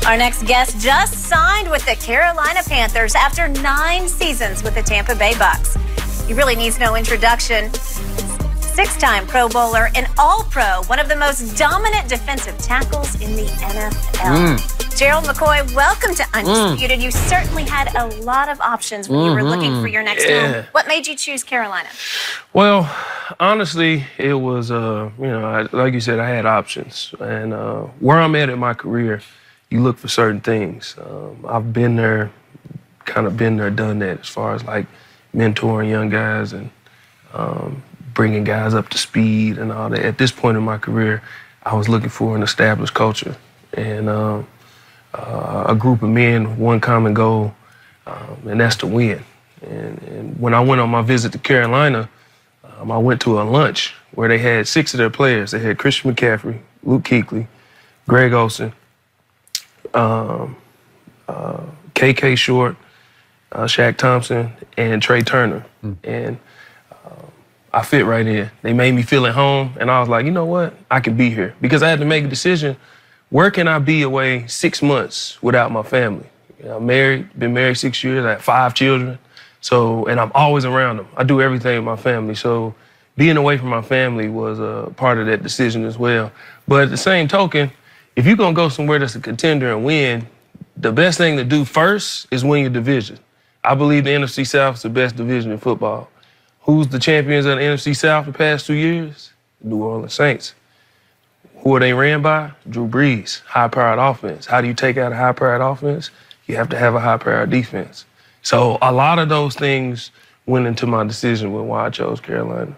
Our next guest just signed with the Carolina Panthers after 9 seasons with the Tampa Bay Bucs. He really needs no introduction. 6-time Pro Bowler and All-Pro, one of the most dominant defensive tackles in the NFL. Gerald McCoy, welcome to Undisputed. You certainly had a lot of options when you were looking for your next home. What made you choose Carolina? Well, honestly, it was, like you said, I had options. And where I'm at in my career, you look for certain things. I've been there, done that as far as like mentoring young guys and bringing guys up to speed and all that. At this point in my career, I was looking for an established culture and a group of men, one common goal, and that's to win. And when I went on my visit to Carolina, I went to a lunch where they had 6 of their players. They had Christian McCaffrey, Luke Kuechly, Greg Olsen, KK Short, Shaq Thompson, and Trey Turner. And I fit right in. They made me feel at home, and I was like, you know what? I can be here. Because I had to make a decision, where can I be away 6 months without my family? You know, I'm married, been married 6 years, I have 5 children. And I'm always around them. I do everything with my family. So being away from my family was a part of that decision as well. But at the same token, if you're gonna go somewhere that's a contender and win, the best thing to do first is win your division. I believe the NFC South is the best division in football. Who's the champions of the NFC South the past 2 years? New Orleans Saints. Who are they ran by? Drew Brees, high-powered offense. How do you take out a high-powered offense? You have to have a high-powered defense. So a lot of those things went into my decision with why I chose Carolina.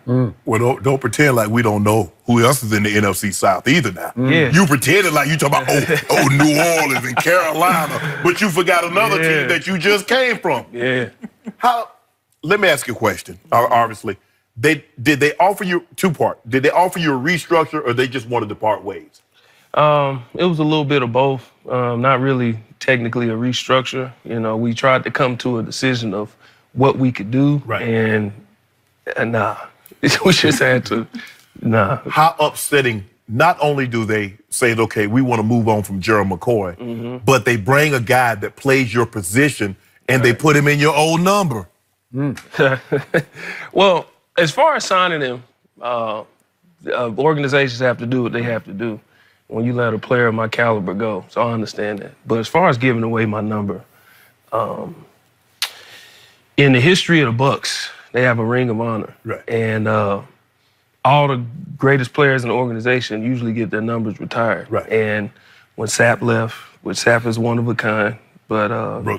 Well, don't pretend like we don't know who else is in the NFC South either now. You pretended like you talking about, New Orleans and Carolina, but you forgot another team that you just came from. Let me ask you a question, obviously. Did they offer you, 2-part, did they offer you a restructure or they just wanted to part ways? It was a little bit of both. Not really technically a restructure. You know, we tried to come to a decision of what we could do, and nah, we just had to, nah. How upsetting, not only do they say, okay, we want to move on from Gerald McCoy, but they bring a guy that plays your position and they put him in your old number. Well, as far as signing him, organizations have to do what they have to do when you let a player of my caliber go. So I understand that. But as far as giving away my number, in the history of the Bucs, they have a ring of honor. And all the greatest players in the organization usually get their numbers retired. And when Sapp left, which Sapp is one of a kind, but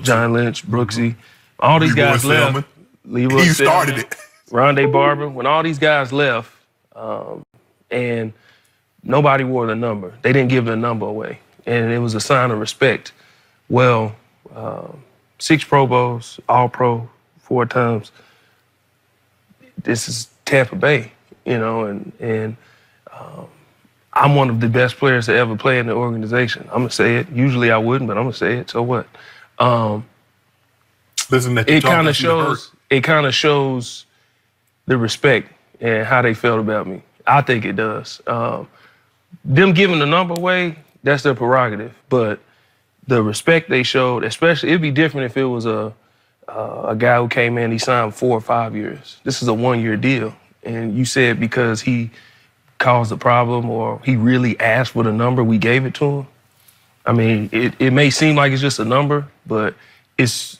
John Lynch, Brooksy, all these guys left. Leroy you started it. Rondé Barber. When all these guys left, and nobody wore the number. They didn't give their number away. And it was a sign of respect. Well, 6 Pro Bowls, All-Pro, 4 times. This is Tampa Bay, you know, and I'm one of the best players to ever play in the organization. I'm gonna say it. Usually I wouldn't, but I'm gonna say it. So what? It kind of shows the respect and how they felt about me. I think it does. Them giving the number away, that's their prerogative. But the respect they showed, especially, it'd be different if it was a guy who came in, he signed 4 or 5 years. This is a 1-year deal. And you said because he caused a problem or he really asked for the number, we gave it to him. I mean, it may seem like it's just a number, but it's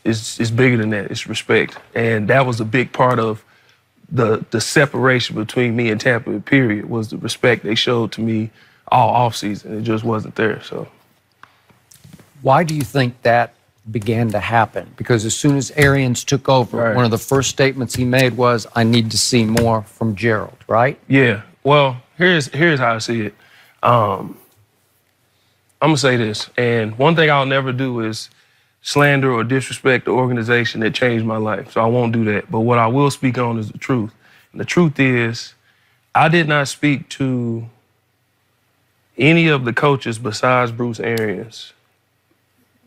bigger than that. It's respect. And that was a big part of the separation between me and Tampa, period, was the respect they showed to me all offseason. It just wasn't there, so. Why do you think that began to happen? Because as soon as Arians took over, one of the first statements he made was, I need to see more from Gerald, right? Yeah. Well, here's how I see it. I'm gonna say this, and one thing I'll never do is slander or disrespect the organization that changed my life, so I won't do that. But what I will speak on is the truth. And the truth is, I did not speak to any of the coaches besides Bruce Arians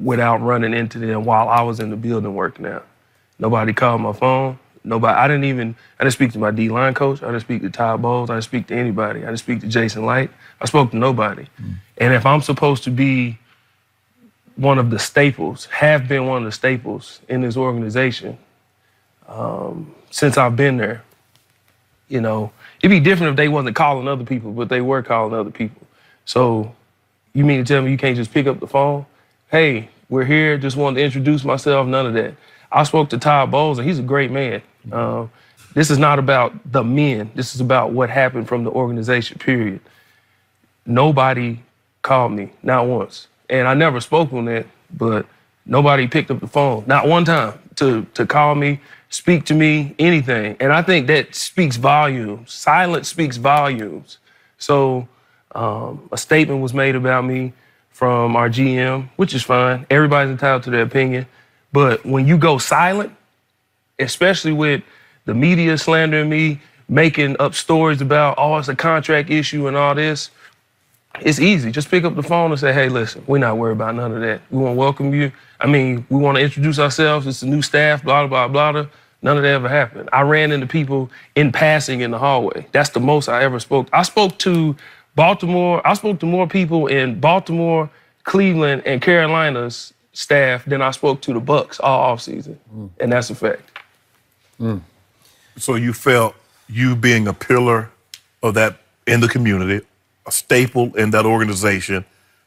without running into them while I was in the building working out. Nobody called my phone. I didn't speak to my D-line coach. I didn't speak to Todd Bowles. I didn't speak to anybody. I didn't speak to Jason Light. I spoke to nobody. And if I'm supposed to be one of the staples, have been one of the staples in this organization since I've been there. You know, it'd be different if they wasn't calling other people, but they were calling other people. So you mean to tell me you can't just pick up the phone? Hey, we're here, just wanted to introduce myself, none of that. I spoke to Todd Bowles, and he's a great man. This is not about the men. This is about what happened from the organization, period. Nobody called me, not once. And I never spoke on that, but nobody picked up the phone, not one time, to call me, speak to me, anything. And I think that speaks volumes. Silence speaks volumes. So a statement was made about me from our GM, which is fine. Everybody's entitled to their opinion. But when you go silent, especially with the media slandering me, making up stories about, oh, it's a contract issue and all this, it's easy. Just pick up the phone and say, hey, listen, we're not worried about none of that. We want to welcome you. I mean, we want to introduce ourselves. It's a new staff, blah, blah, blah, blah. None of that ever happened. I ran into people in passing in the hallway. That's the most I ever spoke. I spoke to Baltimore. I spoke to more people in Baltimore, Cleveland, and Carolina's staff than I spoke to the Bucs all offseason. And that's a fact. So you felt you being a pillar of that in the community, a staple in that organization,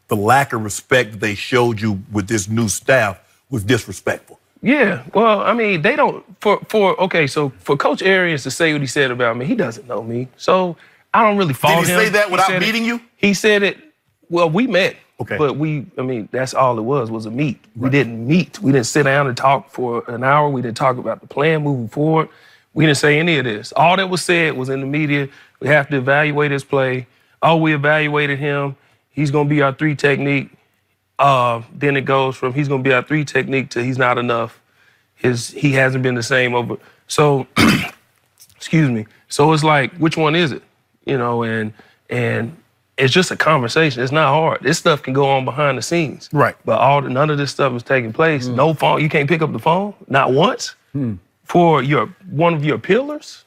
the lack of respect that they showed you with this new staff was disrespectful. Yeah, well, I mean, they don't, so for Coach Arians to say what he said about me, he doesn't know me. So I don't really fault him. Did he say that without meeting you? He said it, well, we met. Okay. But that's all it was a meet. Right. We didn't meet. We didn't sit down and talk for an hour. We didn't talk about the plan moving forward. We didn't say any of this. All that was said was in the media. We have to evaluate his play. Oh, we evaluated him. He's going to be our 3 technique. Then it goes from he's going to be our 3 technique to he's not enough. He hasn't been the same over. So, excuse me. So it's like, which one is it? You know, and it's just a conversation. It's not hard. This stuff can go on behind the scenes. Right. But none of this stuff is taking place. No phone. You can't pick up the phone, not once, for one of your pillars.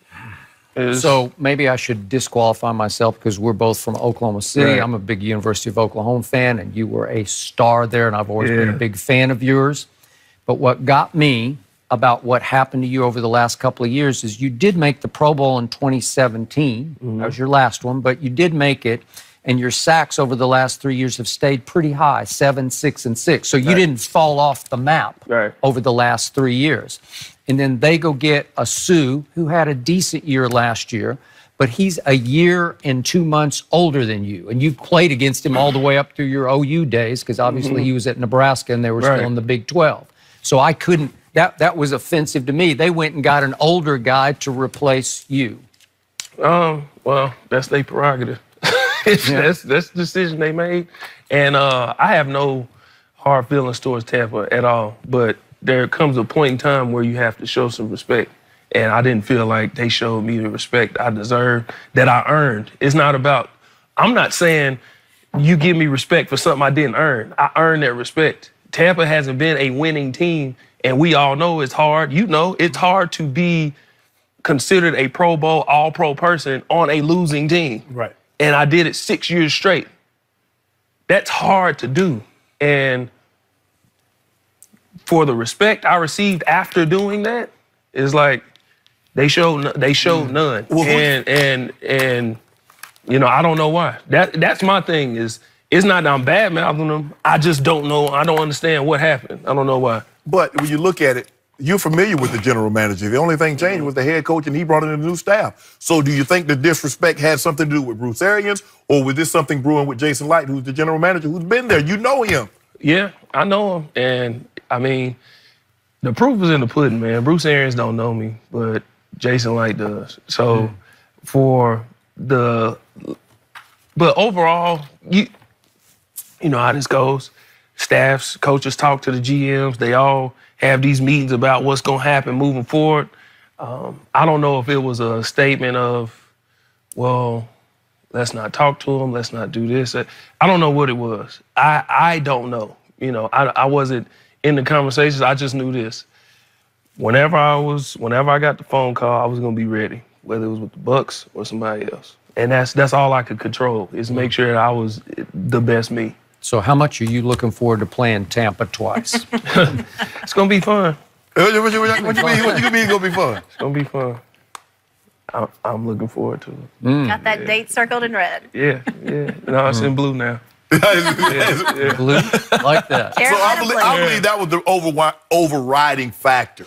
So maybe I should disqualify myself because we're both from Oklahoma City. Right. I'm a big University of Oklahoma fan, and you were a star there, and I've always been a big fan of yours. But what got me about what happened to you over the last couple of years is you did make the Pro Bowl in 2017. That was your last one, but you did make it. And your sacks over the last 3 years have stayed pretty high, 7, 6, and 6. So you didn't fall off the map over the last 3 years. And then they go get a Suh, who had a decent year last year, but he's a year and 2 months older than you. And you've played against him all the way up through your OU days, because obviously he was at Nebraska and they were still in the Big 12. So I couldn't, that was offensive to me. They went and got an older guy to replace you. Well, that's their prerogative. That's the decision they made. And I have no hard feelings towards Tampa at all. But there comes a point in time where you have to show some respect. And I didn't feel like they showed me the respect I deserved, that I earned. It's not about, I'm not saying you give me respect for something I didn't earn. I earned that respect. Tampa hasn't been a winning team, and we all know it's hard. You know, it's hard to be considered a Pro Bowl, all-pro person on a losing team. Right. And I did it 6 years straight. That's hard to do. And for the respect I received after doing that, it's like they showed none. Well, and you know, I don't know why. That's my thing is, it's not that I'm bad-mouthing them. I just don't know. I don't understand what happened. I don't know why. But when you look at it, you're familiar with the general manager. The only thing changed was the head coach, and he brought in a new staff. So do you think the disrespect had something to do with Bruce Arians, or was this something brewing with Jason Light, who's the general manager, who's been there? You know him. Yeah, I know him. And, I mean, the proof is in the pudding, man. Bruce Arians don't know me, but Jason Light does. So but overall, you know how this goes. Staffs, coaches talk to the GMs. They all have these meetings about what's going to happen moving forward. I don't know if it was a statement of, well, let's not talk to them, let's not do this. I don't know what it was. I don't know. You know, I wasn't in the conversations. I just knew this. Whenever I got the phone call, I was going to be ready, whether it was with the Bucs or somebody else. And that's all I could control, is make sure that I was the best me. So how much are you looking forward to playing Tampa twice? It's gonna be fun. What you mean? What you mean? It's gonna be fun. It's gonna be fun. I'm looking forward to it. Got that date circled in red. Yeah. No, it's in blue now. Blue? Like that. So I believe that was the overriding factor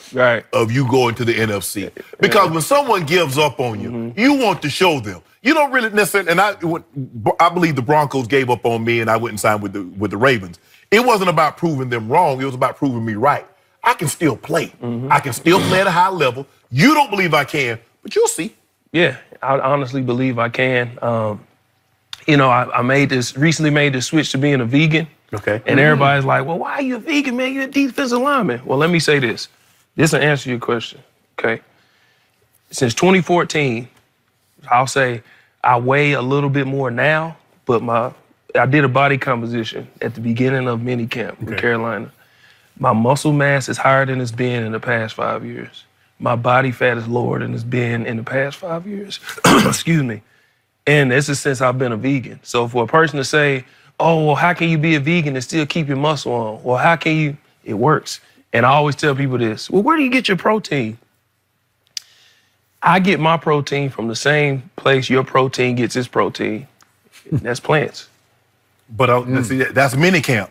of you going to the NFC. Because when someone gives up on you, you want to show them. You don't really necessarily, and I believe the Broncos gave up on me and I went and signed with the Ravens. It wasn't about proving them wrong. It was about proving me right. I can still play. I can still play at a high level. You don't believe I can, but you'll see. Yeah, I honestly believe I can. I recently made the switch to being a vegan. Okay. And everybody's like, well, why are you a vegan, man? You're a defensive lineman. Well, let me say this. This will answer your question, okay? Since 2014, I'll say I weigh a little bit more now, but I did a body composition at the beginning of minicamp in Carolina. My muscle mass is higher than it's been in the past 5 years. My body fat is lower than it's been in the past 5 years. Excuse me. And this is since I've been a vegan. So for a person to say, oh, well, how can you be a vegan and still keep your muscle on? Well, how can you? It works. And I always tell people this. Well, where do you get your protein? I get my protein from the same place your protein gets its protein. That's plants. But see, that's minicamp.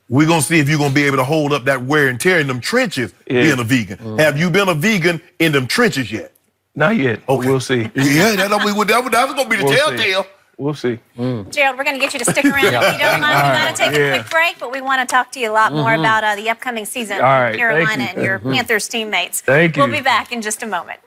We're going to see if you're going to be able to hold up that wear and tear in them trenches being a vegan. Have you been a vegan in them trenches yet? Not yet. Okay. We'll see. Yeah, that's going to be the telltale. We'll see. Gerald, we're going to get you to stick around if you don't mind. We got to take a quick break, but we want to talk to you a lot more about the upcoming season in Carolina and your Panthers teammates. Thank you. We'll be back in just a moment.